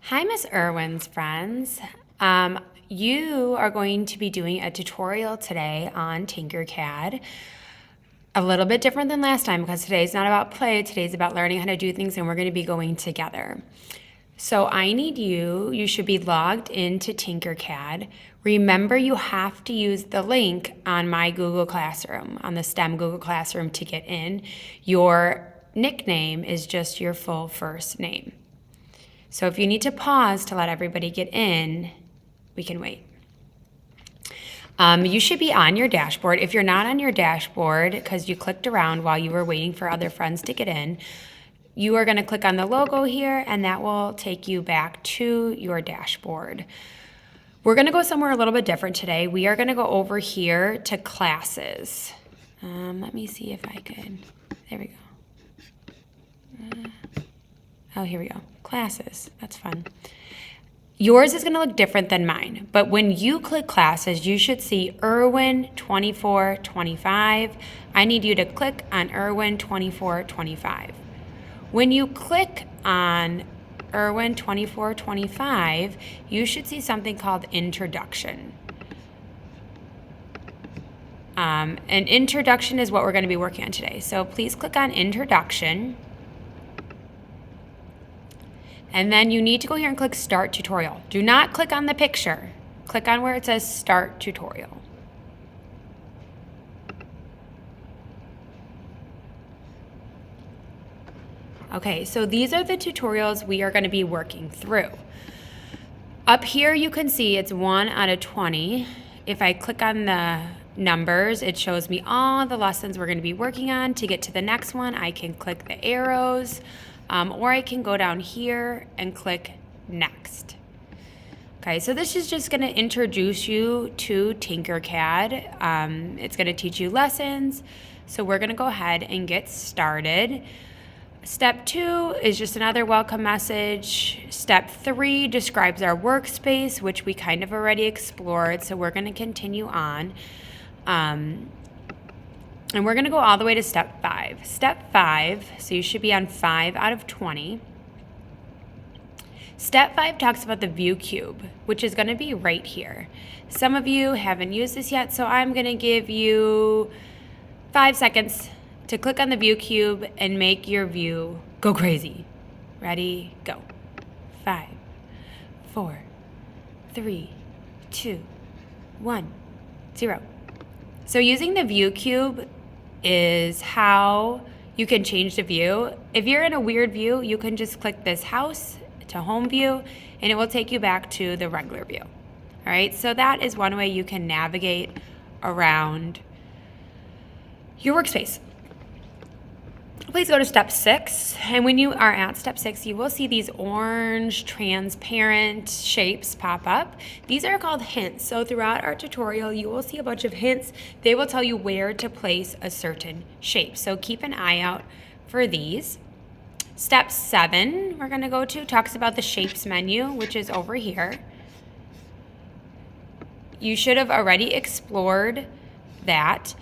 Hi, Miss Irwin's friends. You are going to be doing a tutorial today on Tinkercad. A little bit different than last time because today's not about play, today's about learning how to do things, and we're going to be going together. So I need you should be logged into Tinkercad. Remember, you have to use the link on my Google Classroom, on the STEM Google Classroom to get in. Your nickname is just your full first name. So if you need to pause to let everybody get in, we can wait. You should be on your dashboard. If you're not on your dashboard because you clicked around while you were waiting for other friends to get in, you are going to click on the logo here and that will take you back to your dashboard. We're going to go somewhere a little bit different today. We are going to go over here to classes. Let me see if I could. There we go. Oh, here we go. Classes. That's fun. Yours is going to look different than mine, but when you click classes, you should see Irwin 2425. I need you to click on Irwin 2425. When you click on Irwin 2425, you should see something called Introduction. An introduction is what we're going to be working on today. So please click on Introduction. And then you need to go here and click Start Tutorial. Do not click on the picture. Click on where it says Start Tutorial. Okay, so these are the tutorials we are going to be working through. Up here you can see it's 1 out of 20. If I click on the numbers, it shows me all the lessons we're going to be working on. To get to the next one, I can click the arrows. Or I can go down here and click Next. Okay, so this is just going to introduce you to Tinkercad. It's going to teach you lessons. So we're going to go ahead and get started. Step 2 is just another welcome message. Step 3 describes our workspace, which we kind of already explored. So we're going to continue on. And we're going to go all the way to step 5. Step 5, so you should be on 5 out of 20. Step 5 talks about the view cube, which is going to be right here. Some of you haven't used this yet, so I'm going to give you 5 seconds to click on the view cube and make your view go crazy. Ready? Go. 5, 4, 3, 2, 1, 0. So using the view cube is how you can change the view. If you're in a weird view, you can just click this house to home view and it will take you back to the regular view. All right, so that is one way you can navigate around your workspace. Please go to step 6, and when you are at step 6, you will see these orange transparent shapes pop up. These are called hints. So throughout our tutorial, you will see a bunch of hints. They will tell you where to place a certain shape. So keep an eye out for these. Step 7, we're going to go to, talks about the shapes menu, which is over here. You should have already explored that.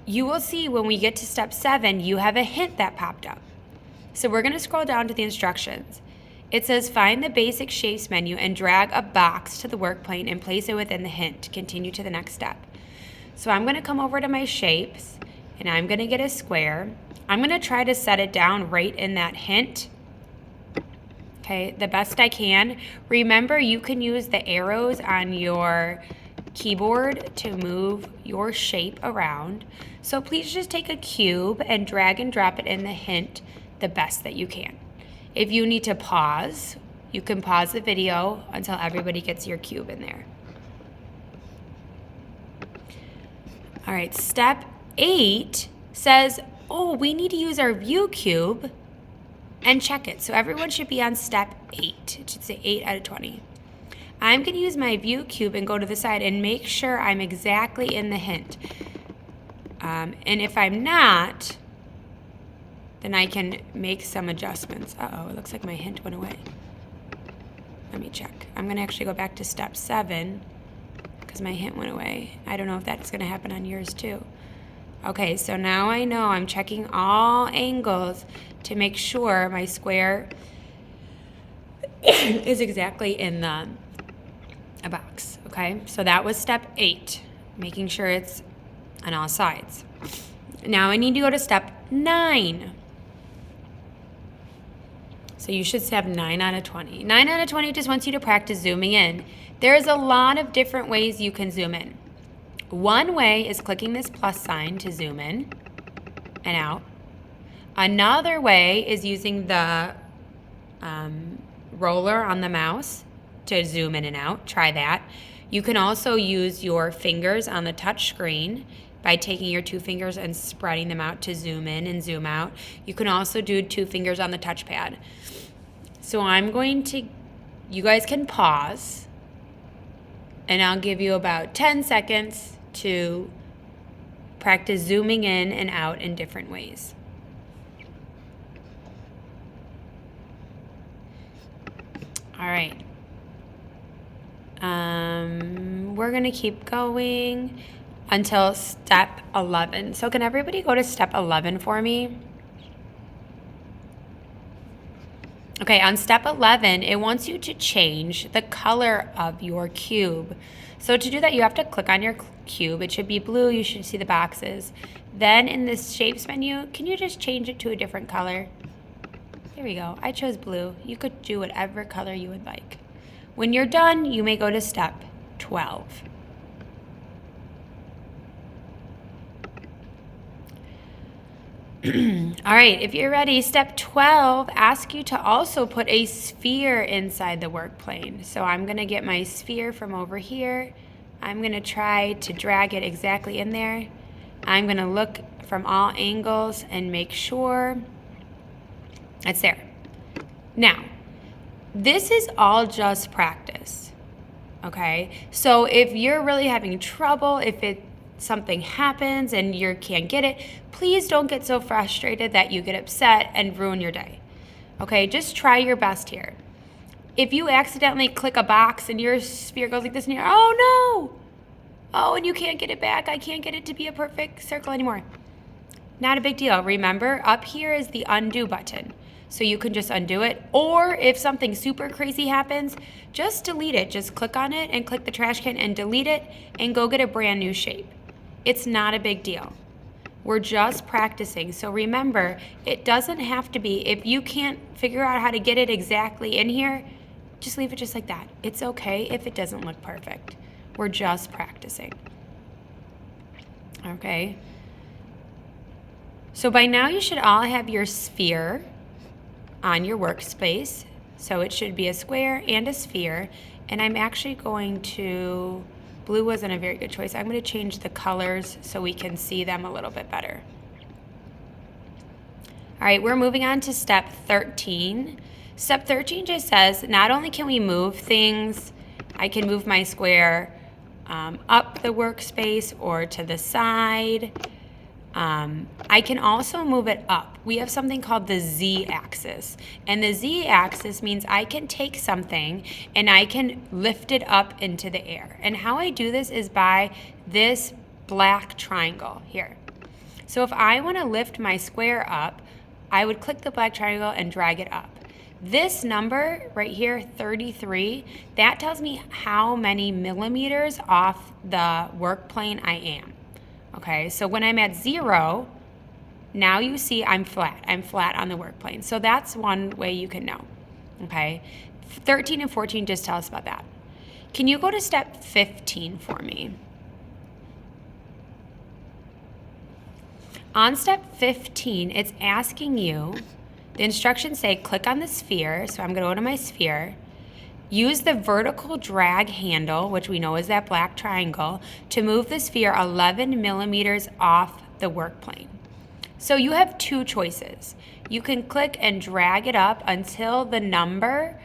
You will see when we get to step 7, you have a hint that popped up. So we're going to scroll down to the instructions. It says find the basic shapes menu and drag a box to the work plane and place it within the hint. Continue to the next step. So I'm going to come over to my shapes and I'm going to get a square. I'm going to try to set it down right in that hint. Okay, the best I can. Remember, you can use the arrows on your keyboard to move your shape around. So please just take a cube and drag and drop it in the hint the best that you can. If you need to pause, you can pause the video until everybody gets your cube in there. All right, step 8 says, oh, we need to use our view cube and check it. So everyone should be on step 8. It should say 8 out of 20. I'm going to use my view cube and go to the side and make sure I'm exactly in the hint. And if I'm not, then I can make some adjustments. Uh-oh, it looks like my hint went away. Let me check. I'm going to actually go back to step 7 because my hint went away. I don't know if that's going to happen on yours too. Okay, so now I know I'm checking all angles to make sure my square is exactly in a box, okay? So that was step 8, making sure it's on all sides. Now I need to go to step 9. So you should have 9 out of 20. 9 out of 20 just wants you to practice zooming in. There's a lot of different ways you can zoom in. One way is clicking this plus sign to zoom in and out. Another way is using the roller on the mouse to zoom in and out. Try that. You can also use your fingers on the touch screen by taking your 2 fingers and spreading them out to zoom in and zoom out. You can also do 2 fingers on the touchpad. So you guys can pause, and I'll give you about 10 seconds to practice zooming in and out in different ways. All right. We're going to keep going until step 11. So can everybody go to step 11 for me? Okay, on step 11, it wants you to change the color of your cube. So to do that, you have to click on your cube. It should be blue. You should see the boxes. Then in this shapes menu, can you just change it to a different color? There we go. I chose blue. You could do whatever color you would like. When you're done, you may go to step 12. All right, if you're ready, step 12 asks you to also put a sphere inside the work plane. So I'm going to get my sphere from over here. I'm going to try to drag it exactly in there. I'm going to look from all angles and make sure it's there. Now, this is all just practice, okay? So if you're really having trouble, if something happens and you can't get it, please don't get so frustrated that you get upset and ruin your day, okay? Just try your best here. If you accidentally click a box and your sphere goes like this and you're, oh no! Oh, and you can't get it back. I can't get it to be a perfect circle anymore. Not a big deal. Remember, up here is the undo button. So you can just undo it. Or if something super crazy happens, just delete it. Just click on it and click the trash can and delete it and go get a brand new shape. It's not a big deal. We're just practicing. So remember, it doesn't have to be, if you can't figure out how to get it exactly in here, just leave it just like that. It's okay if it doesn't look perfect. We're just practicing. Okay. So by now you should all have your sphere on your workspace. So it should be a square and a sphere. And I'm actually going to, blue wasn't a very good choice. I'm going to change the colors so we can see them a little bit better. All right, we're moving on to step 13. Step 13 just says, not only can we move things, I can move my square up the workspace or to the side. I can also move it up. We have something called the Z-axis. And the Z-axis means I can take something and I can lift it up into the air. And how I do this is by this black triangle here. So if I want to lift my square up, I would click the black triangle and drag it up. This number right here, 33, that tells me how many millimeters off the work plane I am. Okay, so when I'm at 0, now you see I'm flat. I'm flat on the work plane. So that's one way you can know. Okay, 13 and 14 just tell us about that. Can you go to step 15 for me? On step 15, it's asking you, the instructions say click on the sphere. So I'm going to go to my sphere. Use the vertical drag handle, which we know is that black triangle, to move the sphere 11 millimeters off the work plane. So you have 2 choices. You can click and drag it up until the number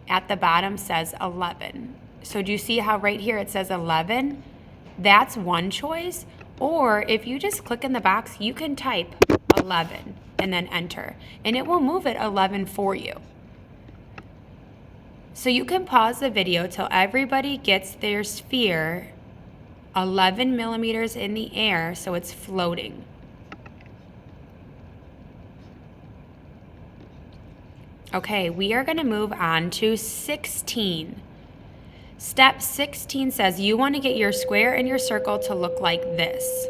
at the bottom says 11. So do you see how right here it says 11? That's one choice. Or if you just click in the box, you can type 11 and then enter, and it will move it 11 for you. So you can pause the video till everybody gets their sphere 11 millimeters in the air so it's floating. Okay, we are going to move on to 16. Step 16 says you want to get your square and your circle to look like this.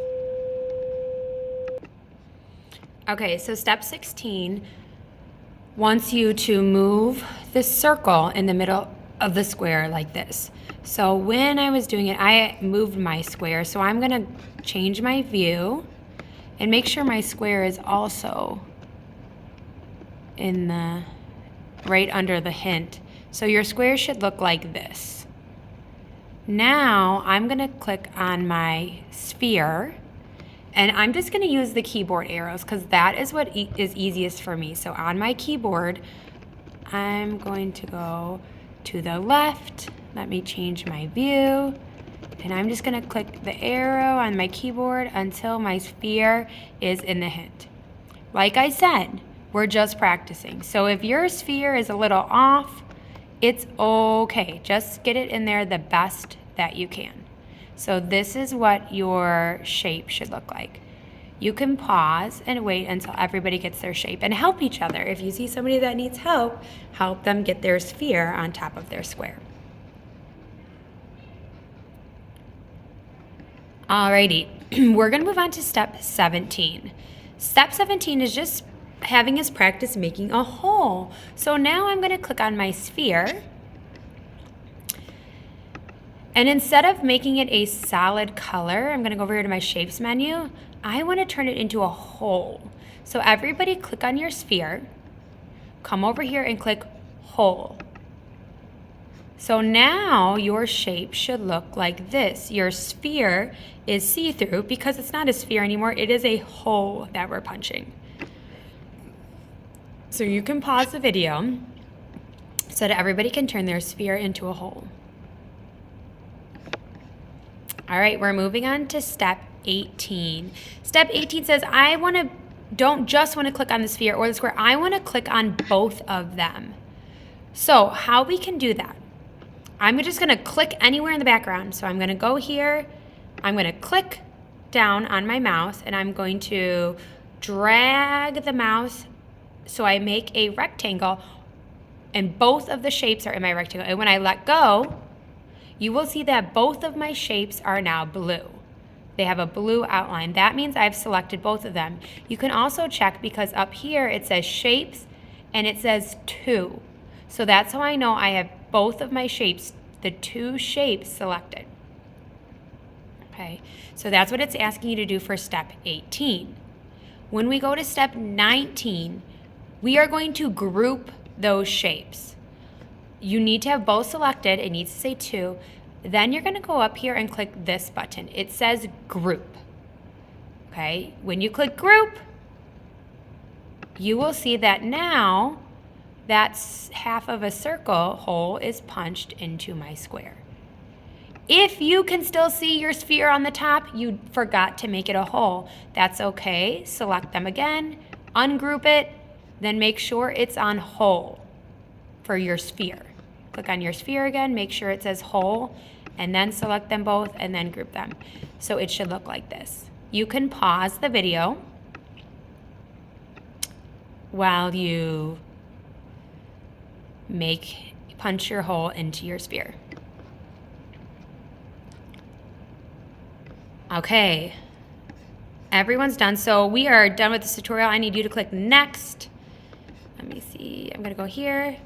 Okay, so step 16 wants you to move the circle in the middle of the square like this. So when I was doing it, I moved my square. So I'm going to change my view and make sure my square is also in the right under the hint. So your square should look like this. Now I'm going to click on my sphere, and I'm just going to use the keyboard arrows because that is what is easiest for me. So on my keyboard, I'm going to go to the left. Let me change my view. And I'm just going to click the arrow on my keyboard until my sphere is in the hint. Like I said, we're just practicing. So if your sphere is a little off, it's okay. Just get it in there the best that you can. So this is what your shape should look like. You can pause and wait until everybody gets their shape and help each other. If you see somebody that needs help, help them get their sphere on top of their square. Alrighty, we're gonna move on to step 17. Step 17 is just having us practice making a hole. So now I'm gonna click on my sphere. And instead of making it a solid color, I'm gonna go over here to my shapes menu. I wanna turn it into a hole. So everybody click on your sphere, come over here and click hole. So now your shape should look like this. Your sphere is see-through because it's not a sphere anymore, it is a hole that we're punching. So you can pause the video so that everybody can turn their sphere into a hole. All right, we're moving on to step 18. Step 18 says don't just want to click on the sphere or the square, I want to click on both of them. So how we can do that? I'm just going to click anywhere in the background. So I'm going to go here, I'm going to click down on my mouse, and I'm going to drag the mouse so I make a rectangle, and both of the shapes are in my rectangle. And when I let go, you will see that both of my shapes are now blue. They have a blue outline. That means I've selected both of them. You can also check because up here it says shapes and it says 2. So that's how I know I have both of my shapes, the 2 shapes selected. Okay, so that's what it's asking you to do for step 18. When we go to step 19, we are going to group those shapes. You need to have both selected. It needs to say 2. Then you're going to go up here and click this button. It says group. Okay, when you click group, you will see that now that's half of a circle hole is punched into my square. If you can still see your sphere on the top, you forgot to make it a hole. That's okay. Select them again, ungroup it, then make sure it's on hole for your sphere. Click on your sphere again, make sure it says hole, and then select them both and then group them. So it should look like this. You can pause the video while you punch your hole into your sphere. Okay, everyone's done. So we are done with this tutorial. I need you to click next. Let me see, I'm gonna go here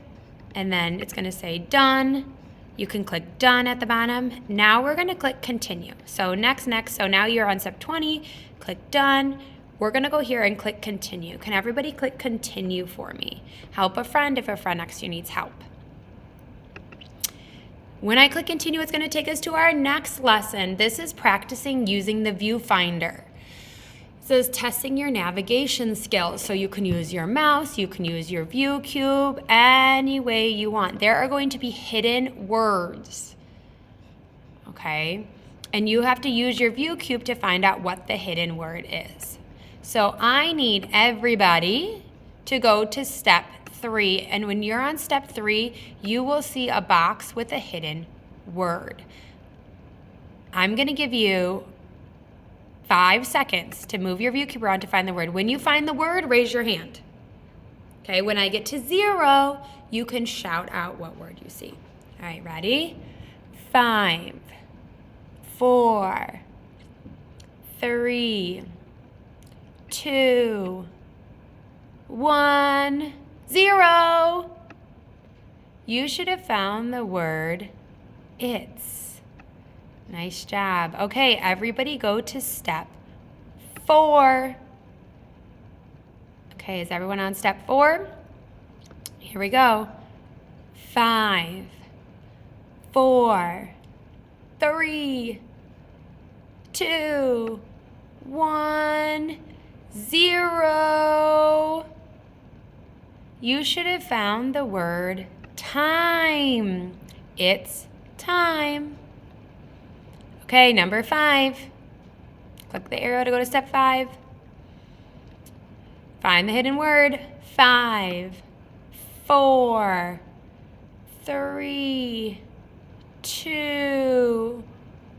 and then it's gonna say done. You can click done at the bottom. Now we're gonna click continue. So next. So now you're on step 20, click done. We're gonna go here and click continue. Can everybody click continue for me? Help a friend if a friend next to you needs help. When I click continue, it's gonna take us to our next lesson. This is practicing using the viewfinder. It says testing your navigation skills. So you can use your mouse, you can use your view cube, any way you want. There are going to be hidden words, okay? And you have to use your view cube to find out what the hidden word is. So I need everybody to go to step 3, and when you're on step 3, you will see a box with a hidden word. I'm gonna give you 5 seconds to move your view cube around to find the word. When you find the word, raise your hand. Okay, when I get to 0, you can shout out what word you see. All right, ready? 5, 4, 3, 2, 1, 0. You should have found the word it's. Nice job. Okay, everybody go to step 4. Okay, is everyone on step 4? Here we go. 5, 4, 3, 2, 1, 0. You should have found the word time. It's time. Okay, number 5. Click the arrow to go to step 5. Find the hidden word. 5, 4, 3, 2,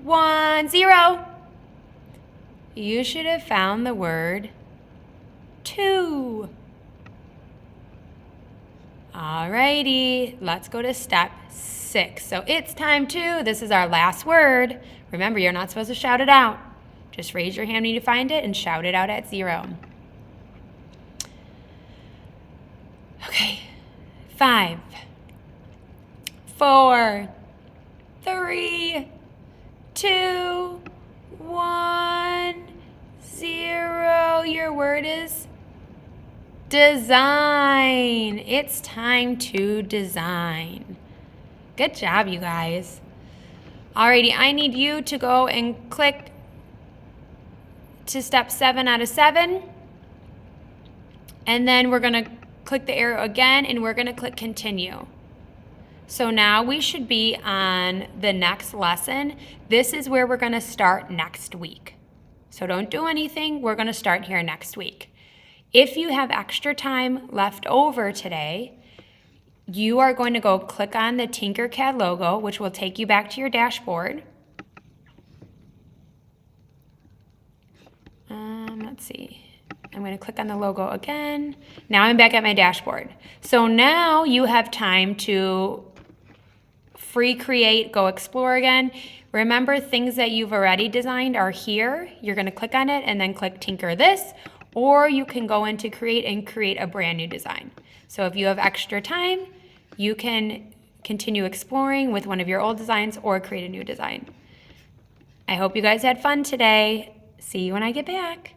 1, 0. You should have found the word 2. Alrighty, let's go to step 6. So it's time 2. This is our last word. Remember, you're not supposed to shout it out. Just raise your hand when you find it and shout it out at 0. Okay, 5, 4, 3, 2, 1, 0. Your word is design. It's time to design. Good job, you guys. Alrighty, I need you to go and click to step 7 out of 7. And then we're going to click the arrow again and we're going to click continue. So now we should be on the next lesson. This is where we're going to start next week. So don't do anything. We're going to start here next week. If you have extra time left over today, you are going to go click on the Tinkercad logo, which will take you back to your dashboard. Let's see. I'm going to click on the logo again. Now I'm back at my dashboard. So now you have time to free create, go explore again. Remember, things that you've already designed are here. You're going to click on it and then click Tinker this, or you can go into create and create a brand new design. So if you have extra time, you can continue exploring with one of your old designs or create a new design. I hope you guys had fun today. See you when I get back.